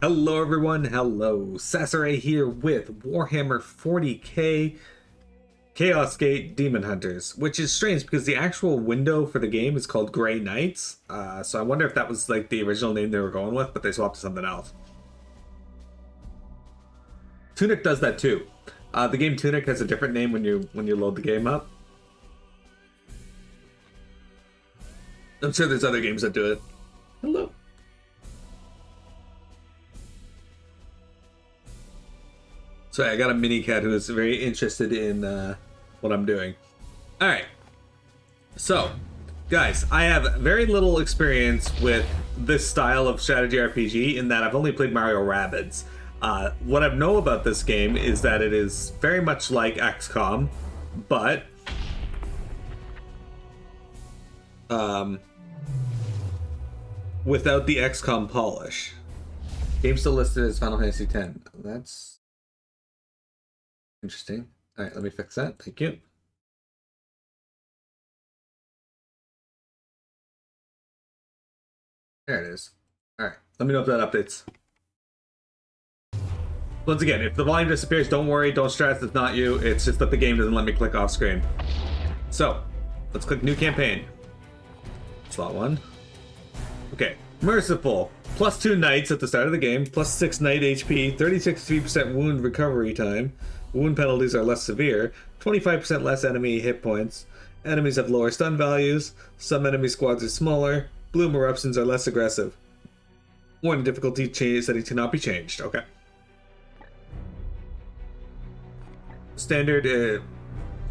Hello everyone, hello. Sasare here with Warhammer 40k Chaos Gate Daemonhunters, which is strange because the actual window for the game is called Grey Knights. So I wonder if that was like the original name they were going with, but they swapped to something else. Tunic does that too. The game Tunic has a different name when you load the game up. I'm sure there's other games that do it. Hello. So I got a mini cat who is very interested in what I'm doing. All right. So, guys, I have very little experience with this style of strategy RPG in that I've only played Mario Rabbids. What I know about this game is that it is very much like XCOM, but without the XCOM polish. Game still listed as Final Fantasy X. That's interesting. All right, let me fix that. Thank you. There it is. All right, let me know if that updates. Once again, if the volume disappears, don't worry, don't stress, it's not you. It's just that the game doesn't let me click off screen. So, let's click New Campaign. Slot 1. Okay, Merciful. +2 knights at the start of the game, +6 knight HP, 36% wound recovery time. Wound penalties are less severe, 25% less enemy hit points. Enemies have lower stun values. Some enemy squads are smaller. Bloom eruptions are less aggressive. One difficulty settings cannot be changed. Okay. Standard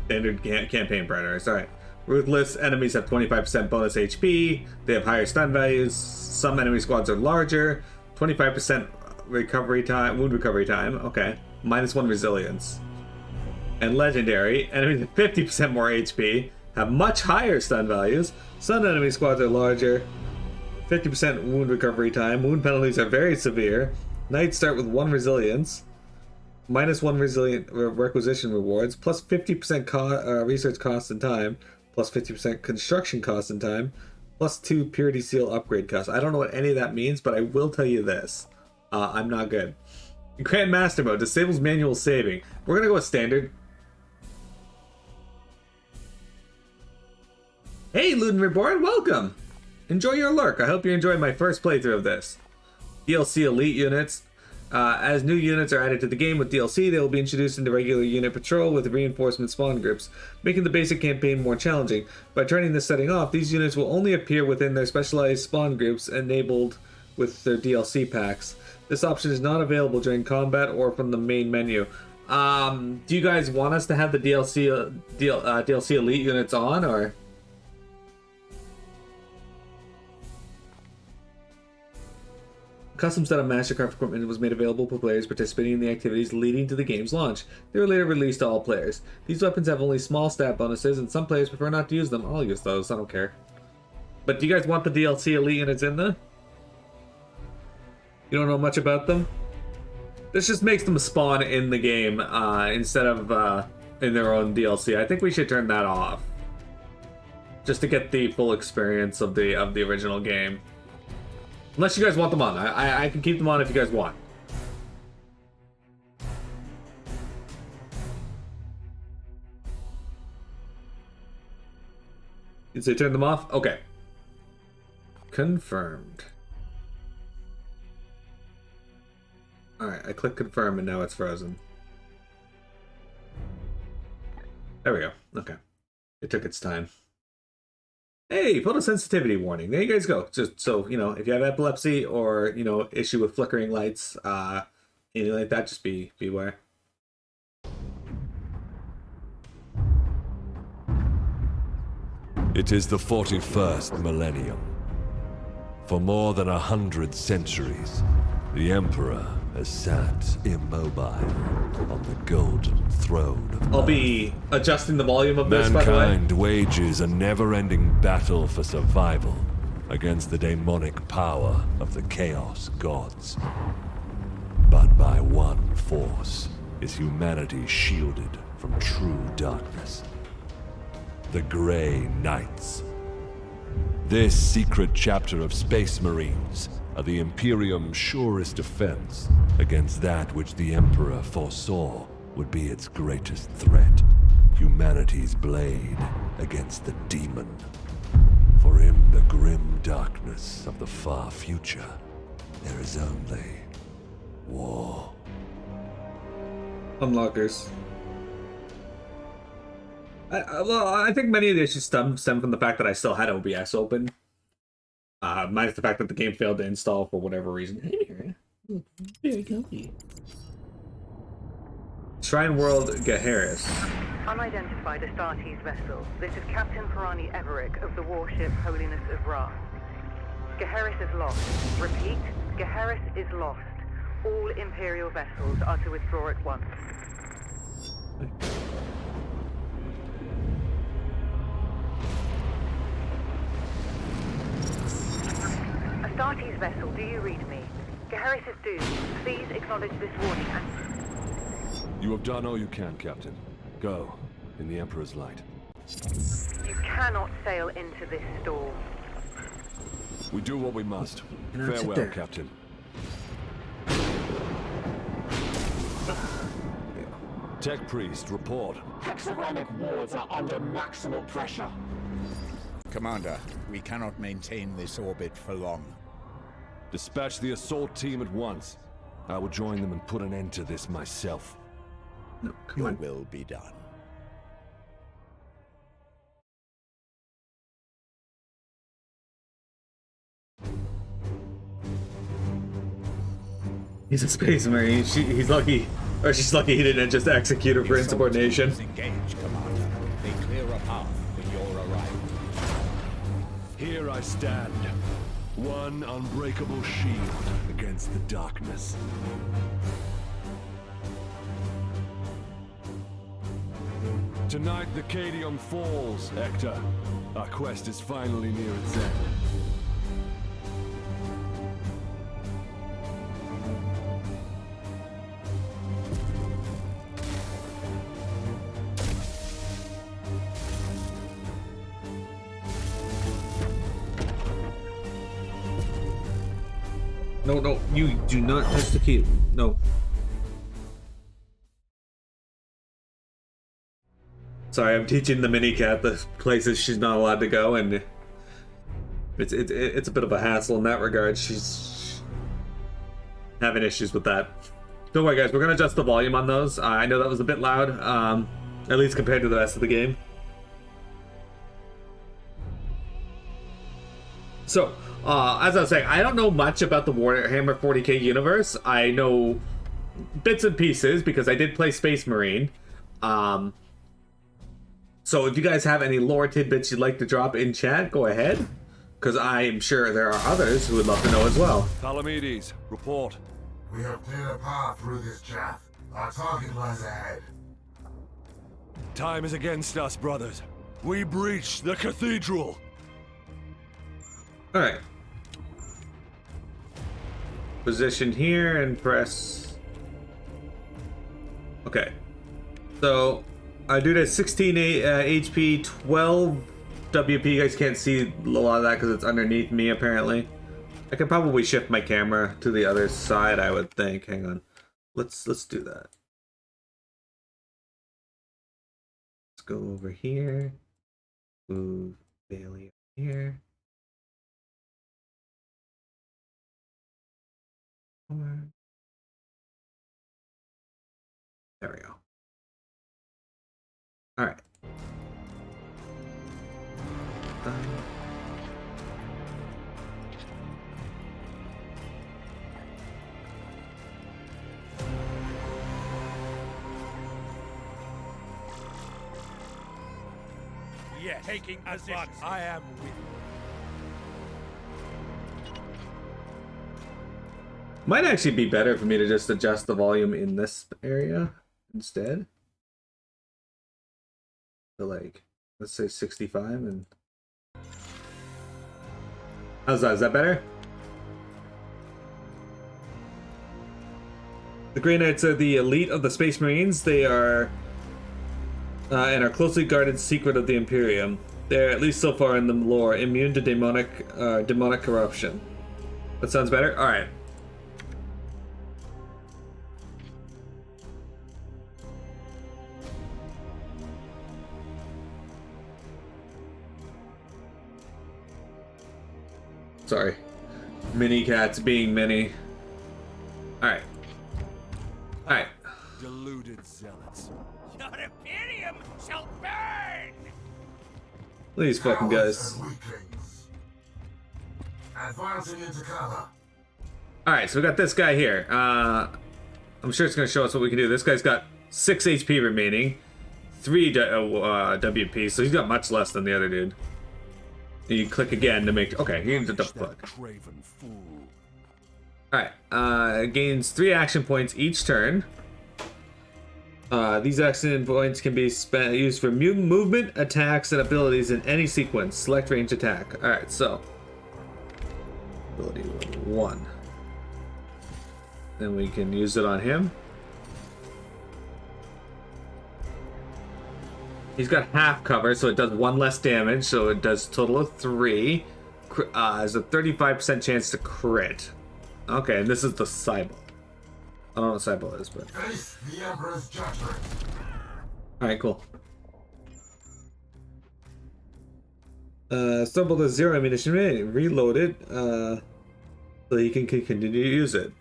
campaign parameters. Alright. Ruthless enemies have 25% bonus HP. They have higher stun values. Some enemy squads are larger. 25% recovery time, wound recovery time. Okay. -1 resilience. And legendary enemies have 50% more HP. Have much higher stun values. Some enemy squads are larger. 50% wound recovery time. Wound penalties are very severe. Knights start with 1 resilience. -1 resilient requisition rewards. Plus 50% research cost and time. Plus 50% construction cost and time. Plus 2 purity seal upgrade costs. I don't know what any of that means, but I will tell you this. I'm not good. Grandmaster mode disables manual saving. We're gonna go with standard. Hey, Luden Reborn, welcome! Enjoy your lurk. I hope you enjoyed my first playthrough of this. DLC Elite units. As new units are added to the game with DLC, they will be introduced into regular unit patrol with reinforcement spawn groups, making the basic campaign more challenging. By turning this setting off, these units will only appear within their specialized spawn groups enabled with their DLC packs. This option is not available during combat or from the main menu. Do you guys want us to have the DLC Elite units on, or? Custom set of Mastercraft equipment was made available for players participating in the activities leading to the game's launch. They were later released to all players. These weapons have only small stat bonuses, and some players prefer not to use them. I'll use those, I don't care. But do you guys want the DLC Elite units in there? You don't know much about them? This just makes them spawn in the game instead of in their own DLC. I think we should turn that off, just to get the full experience of the original game. Unless you guys want them on. I can keep them on if you guys want. You say turn them off? Okay. Confirmed. Alright, I click confirm and now it's frozen. There we go. Okay. It took its time. Hey, photosensitivity warning. There you guys go. Just so, you know, if you have epilepsy or, you know, issue with flickering lights, anything like that, just beware. It is the 41st millennium. For more than 100 centuries, the Emperor has sat immobile on the golden throne of I'll be adjusting the volume of this, by the way. Mankind wages a never-ending battle for survival against the demonic power of the Chaos Gods. But by one force is humanity shielded from true darkness. The Grey Knights. This secret chapter of Space Marines are the Imperium's surest defense against that which the Emperor foresaw would be its greatest threat. Humanity's blade against the demon. For in the grim darkness of the far future, there is only war. Unlockers. I think many of the issues stem from the fact that I still had OBS open. Minus the fact that the game failed to install for whatever reason. Hey, Mira. Very comfy. Shrine World Gaheris. Unidentified Astartes vessel. This is Captain Pirani Everick of the warship Holiness of Ra. Gaheris is lost. Repeat, Gaheris is lost. All Imperial vessels are to withdraw at once. Astartes vessel, do you read me? Gaheris is doomed. Please acknowledge this warning and... You have done all you can, Captain. Go, in the Emperor's light. You cannot sail into this storm. We do what we must. Farewell, Captain. Tech Priest, report. Hexagramic wards are under maximal pressure. Commander, we cannot maintain this orbit for long. Dispatch the assault team at once. I will join them and put an end to this myself. No, come Your on. will be done. He's a space marine. He's lucky, or she's lucky he didn't just execute her for insubordination. Engage, Commander. They clear a path for your arrival. Here I stand. One unbreakable shield against the darkness. Tonight the Cadium falls, Hector. Our quest is finally near its end. No, you do not touch the key. No. Sorry, I'm teaching the mini cat the places she's not allowed to go, and it's a bit of a hassle in that regard. She's having issues with that. Don't worry, guys. We're gonna adjust the volume on those. I know that was a bit loud, at least compared to the rest of the game. So, as I was saying, I don't know much about the Warhammer 40k universe. I know bits and pieces because I did play Space Marine. So if you guys have any lore tidbits you'd like to drop in chat, go ahead. Because I'm sure there are others who would love to know as well. Palamedes, report. We have cleared a path through this chaff. Our target lies ahead. Time is against us, brothers. We breach the cathedral. Alright. Position here and press. Okay. So, I do this 16 HP, 12 WP. You guys can't see a lot of that because it's underneath me, apparently. I could probably shift my camera to the other side, I would think. Hang on. Let's do that. Let's go over here. Move Bailey up here. There we go. All right. Yes, taking advance. I am with you. Might actually be better for me to just adjust the volume in this area instead. So like, let's say 65 and... How's that? Is that better? The Grey Knights are the elite of the Space Marines. They are... and are closely guarded secret of the Imperium. They're, at least so far in the lore, immune to demonic corruption. That sounds better. All right. Sorry. Mini cats being mini. Alright. Alright. Deluded zealots. Your Imperium shall burn! These fucking guys. And weaklings. Advancing into cover. Alright, so we got this guy here. I'm sure it's going to show us what we can do. This guy's got 6 HP remaining. 3 WP, so he's got much less than the other dude. You click again to make... Okay, you need to double click. Craven fool. Alright, gains 3 action points each turn. These action points can be used for movement, attacks, and abilities in any sequence. Select range attack. Alright, so... Ability 1. Then we can use it on him. He's got half cover, so it does 1 less damage, so it does a total of 3. There's a 35% chance to crit. Okay, and this is the Cybele. I don't know what Cybele is, but... Face the Emperor's judgment. Alright, cool. Stumble to 0 ammunition, reload it, so you can continue to use it.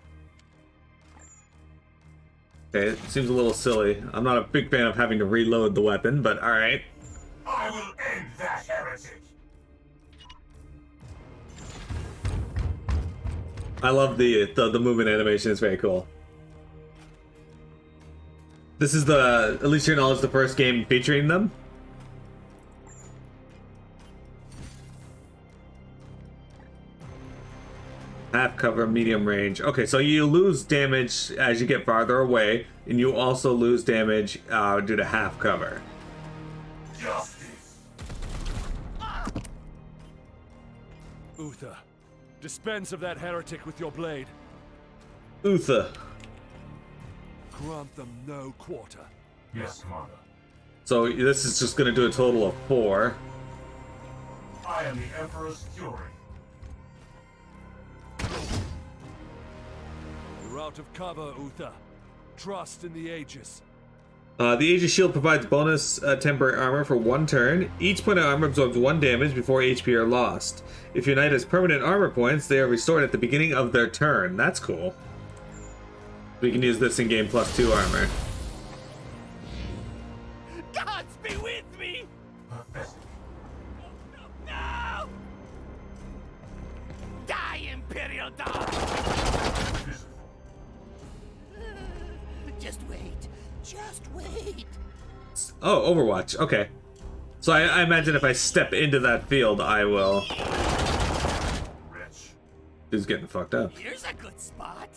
Okay, it seems a little silly. I'm not a big fan of having to reload the weapon, but alright. I will end that heretic. I love the movement animation, it's very cool. This is the, at least your knowledge, the first game featuring them. Half cover, medium range. Okay, so you lose damage as you get farther away, and you also lose damage due to half cover. Justice. Uther, dispense of that heretic with your blade. Uther. Grant them no quarter. Yes, Commander. So this is just going to do a total of 4. I am the Emperor's Fury. You're out of cover, Uther. Trust in the Aegis. The Aegis Shield provides bonus temporary armor for 1 turn. Each point of armor absorbs 1 damage before HP are lost. If your knight has permanent armor points, they are restored at the beginning of their turn. That's cool. We can use this in game plus 2 armor. Gods be with me! Pathetic. No! Die, Imperial dog! Just wait. Just wait. Oh, Overwatch. Okay. So I imagine if I step into that field, I will... Rich. Who's getting fucked up? Here's a good spot.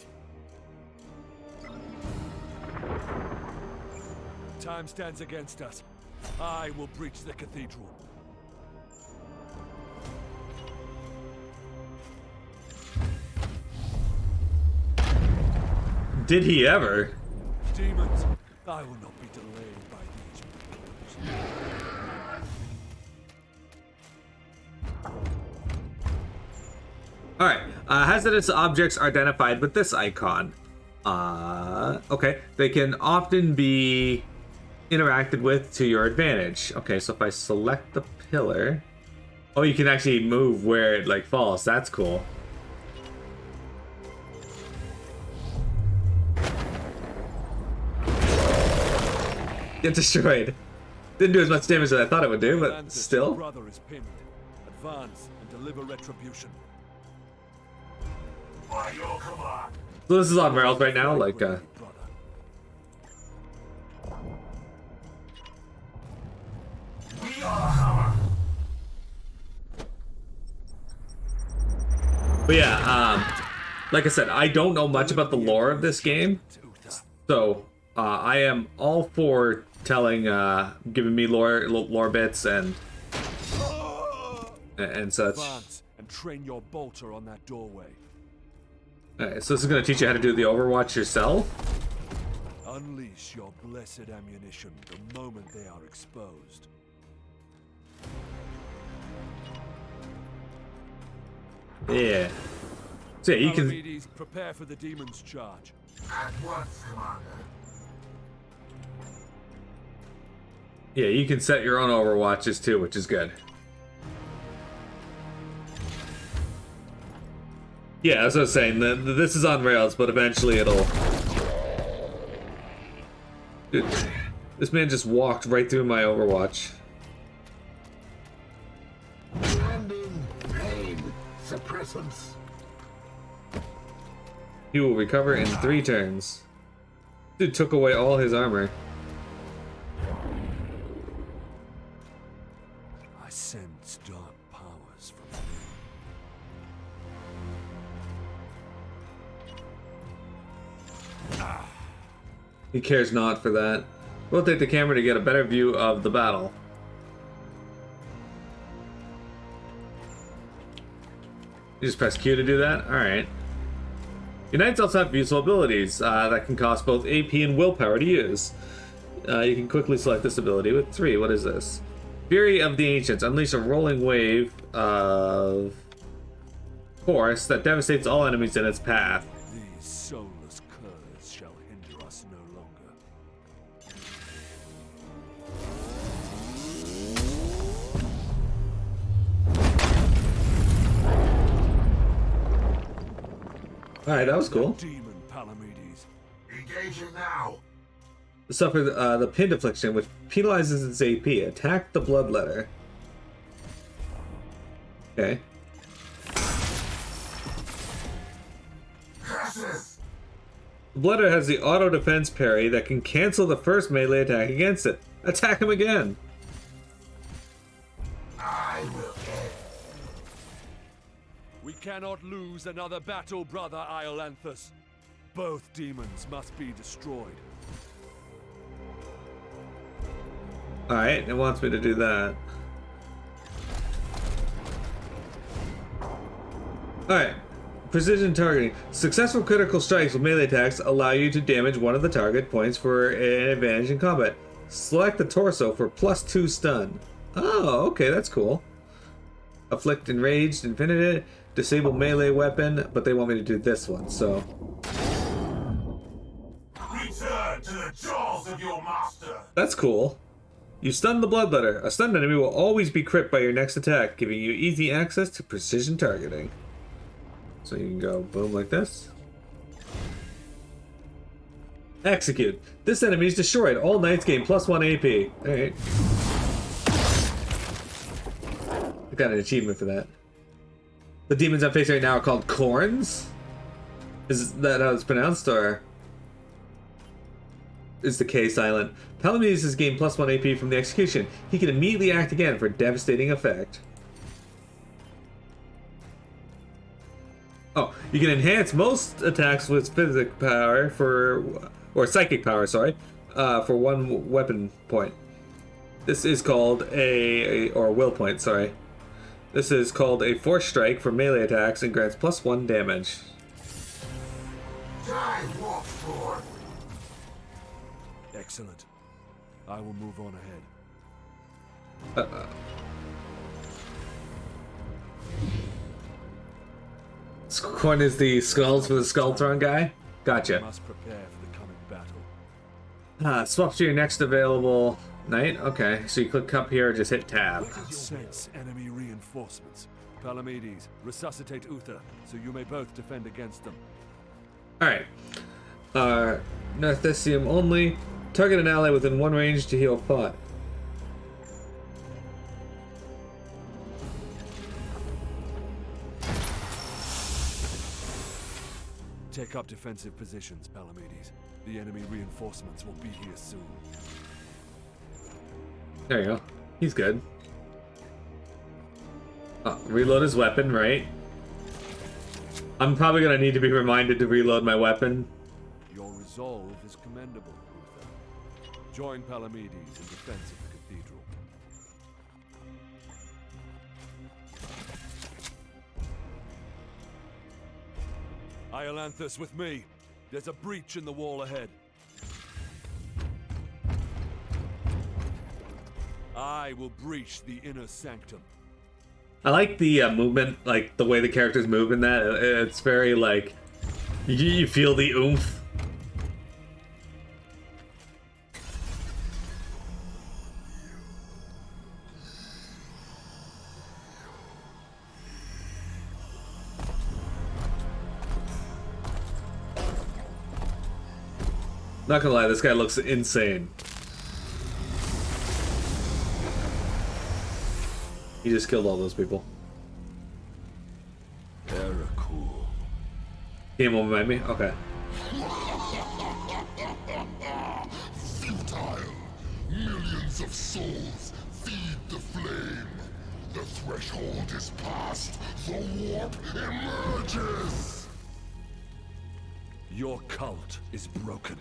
Time stands against us. I will breach the cathedral. Did he ever? Demons, I will not be delayed by these mechanics. Alright, hazardous objects are identified with this icon. Okay, they can often be interacted with to your advantage. Okay, so if I select the pillar... Oh, you can actually move where it, like, falls. That's cool. Get destroyed. Didn't do as much damage as I thought it would do, but Your still. brother is pinned. Advance and deliver retribution. By your command. So this is on rails right now, like, Brother. We are hammer. But yeah, like I said, I don't know much about the lore of this game, so I am all for telling, giving me lore bits and such. Advance and train your bolter on that doorway. Alright, so this is gonna teach you how to do the Overwatch yourself. Unleash your blessed ammunition the moment they are exposed. Yeah. So yeah, you can. Palamedes, prepare for the demon's charge. At once, Commander. Yeah, you can set your own overwatches too, which is good. Yeah, as I was saying, this is on rails, but eventually it'll. Dude, this man just walked right through my Overwatch. Ending pain. Suppressants. He will recover in 3 turns. Dude took away all his armor. I sense dark powers from He cares not for that. Rotate the camera to get a better view of the battle. You just press Q to do that? Alright. Your knights also have useful abilities that can cost both AP and willpower to use. You can quickly select this ability with 3. What is this? Fury of the Ancients. Unleash a rolling wave of force that devastates all enemies in its path. These soulless curs shall hinder us no longer. Alright, that was cool. Demon Palamedes. Engaging now. Suffer the pinned affliction, which penalizes its AP. Attack the bloodletter. Okay. Curses. The bloodletter has the auto defense parry that can cancel the first melee attack against it. Attack him again. I will end. We cannot lose another battle, brother Iolanthus. Both demons must be destroyed. Alright, it wants me to do that. Alright. Precision targeting. Successful critical strikes with melee attacks allow you to damage one of the target points for an advantage in combat. Select the torso for +2 stun. Oh, okay, that's cool. Afflict enraged, infinite, disable melee weapon, but they want me to do this one, so. Return to the jaws of your master. That's cool. You stun the bloodletter. A stunned enemy will always be crit by your next attack, giving you easy access to precision targeting. So you can go boom like this. Execute. This enemy is destroyed. All knights gain +1 AP. Alright. I got an achievement for that. The demons I'm facing right now are called Corns? Is that how it's pronounced, or is the K silent? Palamedes has gained +1 AP from the execution. He can immediately act again for devastating effect. Oh, you can enhance most attacks with physic power or psychic power, sorry, for 1 weapon point. This is called or will point, sorry. This is called a force strike for melee attacks and grants +1 damage. Die, Wolfsborn. Excellent. I will move on ahead. Corn is the skulls for the Skulltron guy? Gotcha. Must prepare for the coming battle. Swap to your next available knight? Okay, so you click up here, just hit tab. Sense enemy reinforcements. Palamedes, resuscitate Uther, so you may both defend against them. Alright. Narthesium only. Target an ally within 1 range to heal pot. Take up defensive positions, Palamedes. The enemy reinforcements will be here soon. There you go. He's good. Reload his weapon, right? I'm probably gonna need to be reminded to reload my weapon. Your resolve is commendable, Uther. Join Palamedes in defense of the cathedral. Iolanthus with me. There's a breach in the wall ahead. I will breach the inner sanctum. I like the movement, like the way the characters move in that. It's very like you feel the oomph. Not gonna lie, this guy looks insane. He just killed all those people. They're cool. Game won't remind me? Okay. Futile. Millions of souls feed the flame. The threshold is passed. The warp emerges. Your cult is broken.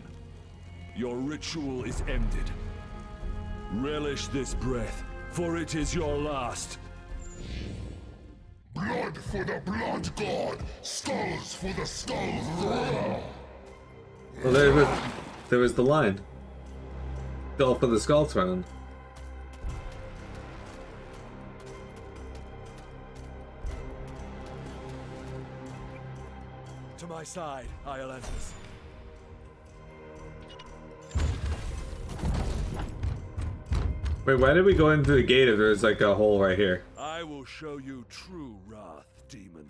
Your ritual is ended. Relish this breath, for it is your last. Blood for the blood god. Skulls for the skull thrower. Well, there was the line. Skull for the skull throne. To my side, Iolanthus. Wait, why did we go into the gate if there's like a hole right here? I will show you true wrath, demon.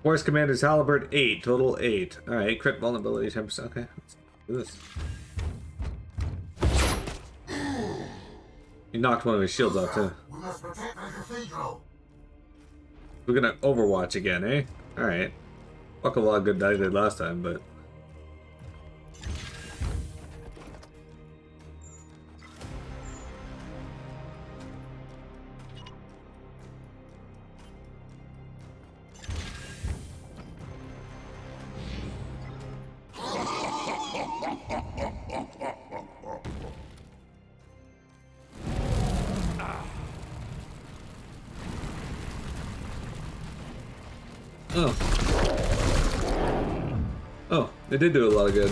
Force Commander's Halberd 8, total 8. Alright, crit vulnerability 10%. Okay, let's do this. He knocked one of his shields off too. We must protect the cathedral. We're gonna Overwatch again, eh? Alright. Fuck a lot of good that I did last time, but... Oh. Oh, they did do a lot of good.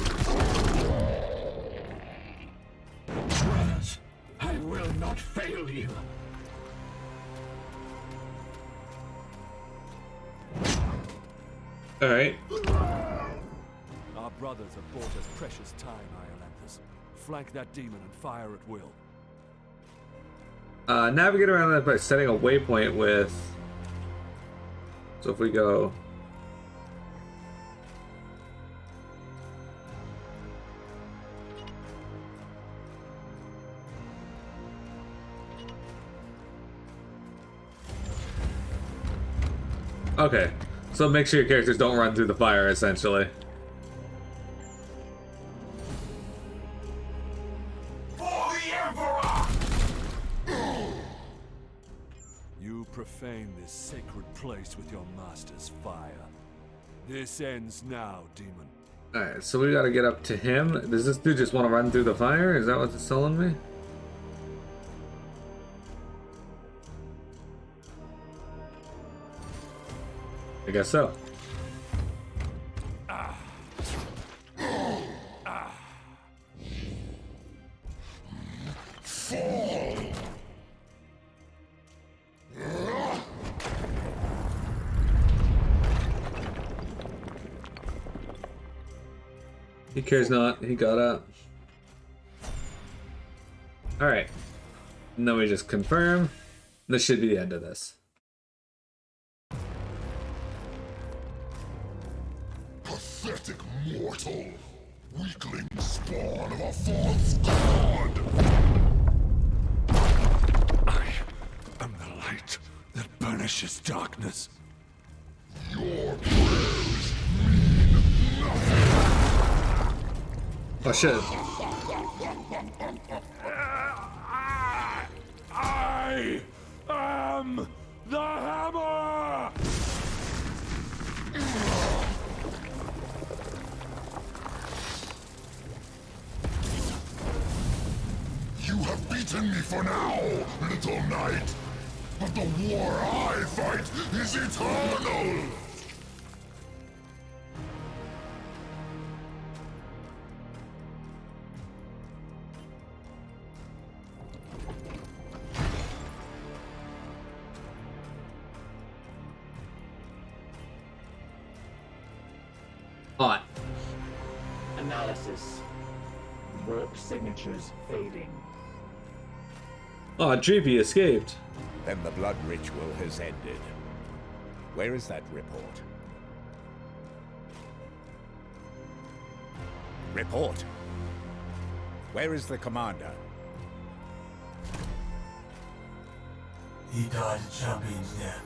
Brothers, I will not fail you. Alright. Our brothers have bought us precious time, Iolanthus. Flank that demon and fire at will. Navigate around that by setting a waypoint with... So if we go... Okay, so make sure your characters don't run through the fire, essentially. For the Emperor! You profane this sacred place with your master's fire. This ends now, demon. Alright, so we gotta get up to him. Does this dude just want to run through the fire? Is that what it's telling me? I guess so. He cares not. He got up. Alright. And then we just confirm. This should be the end of this. Pathetic mortal. Weakling spawn of a false god. I am the light that banishes darkness. Your prayers mean nothing. Oh shit. I am the hammer! You have beaten me for now, little knight. But the war I fight is eternal. Hot. Analysis. Warp signatures fading. Oh, Dreepy escaped. Then the blood ritual has ended. Where is that report? Report! Where is the commander? He died a champion's death.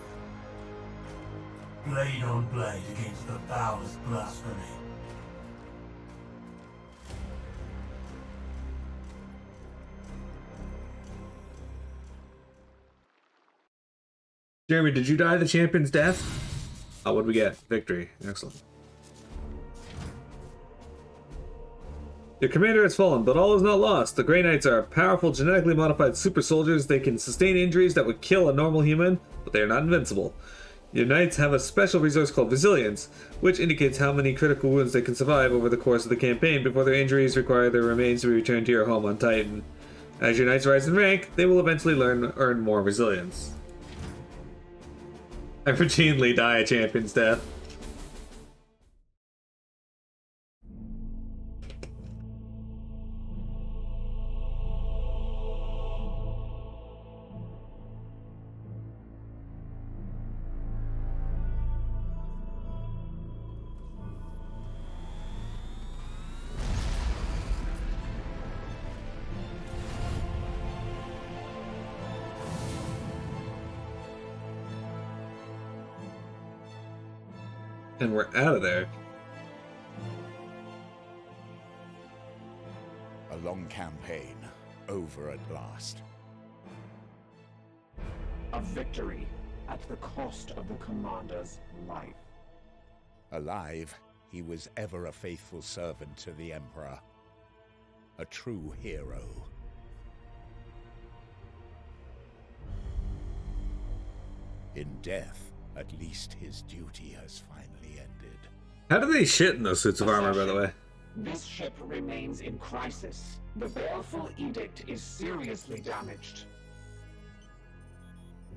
Blade on blade against the foulest blasphemy. Jeremy, did you die the champion's death? Oh, what'd we get? Victory. Excellent. Your commander has fallen, but all is not lost. The Grey Knights are powerful, genetically modified super soldiers. They can sustain injuries that would kill a normal human, but they are not invincible. Your knights have a special resource called resilience, which indicates how many critical wounds they can survive over the course of the campaign before their injuries require their remains to be returned to your home on Titan. As your knights rise in rank, they will eventually earn more resilience. I routinely die a champion's death. And we're out of there. A long campaign, over at last. A victory at the cost of the commander's life. Alive, he was ever a faithful servant to the Emperor. A true hero. In death, at least his duty has finally ended. How do they shit in those suits of armor, by the way? This ship remains in crisis. The baleful edict is seriously damaged.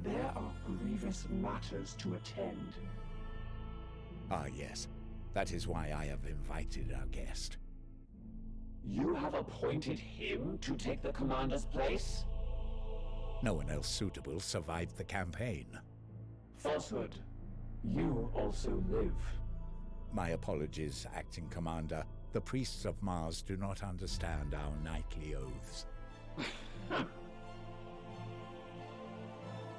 There are grievous matters to attend. Ah, yes. That is why I have invited our guest. You have appointed him to take the commander's place? No one else suitable survived the campaign. Falsehood. You also live. My apologies, Acting Commander. The priests of Mars do not understand our knightly oaths.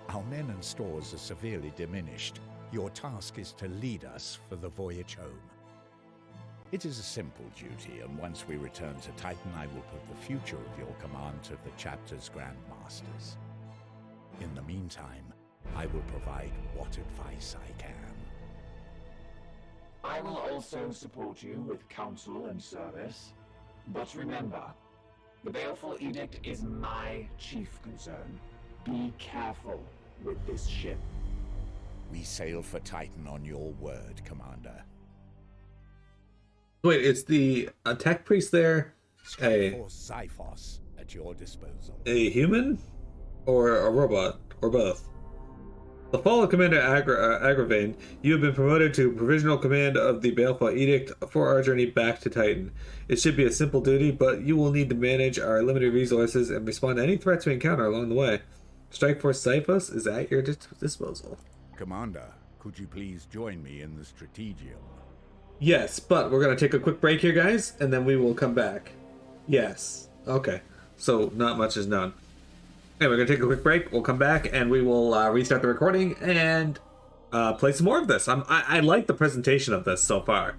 Our men and stores are severely diminished. Your task is to lead us for the voyage home. It is a simple duty, and once we return to Titan, I will put the future of your command to the chapter's grandmasters. In the meantime, I will provide what advice I can. I will also support you with counsel and service. But remember, the baleful edict is my chief concern. Be careful with this ship. We sail for Titan on your word, Commander. Wait, it's the tech priest there Skyforce Zyphos at your disposal. a human? Or a robot? Or both? The fall of Commander Agravane, you have been promoted to provisional command of the Baleful Edict for our journey back to Titan. It should be a simple duty, but you will need to manage our limited resources and respond to any threats we encounter along the way. Strikeforce Zyphos is at your disposal. Commander, could you please join me in the Strategium? Yes, but we're going to take a quick break here, guys, and then we will come back. Yes. Okay. So, not much is known. Okay, we're going to take a quick break. We'll come back, and we will restart the recording and play some more of this. I like the presentation of this so far.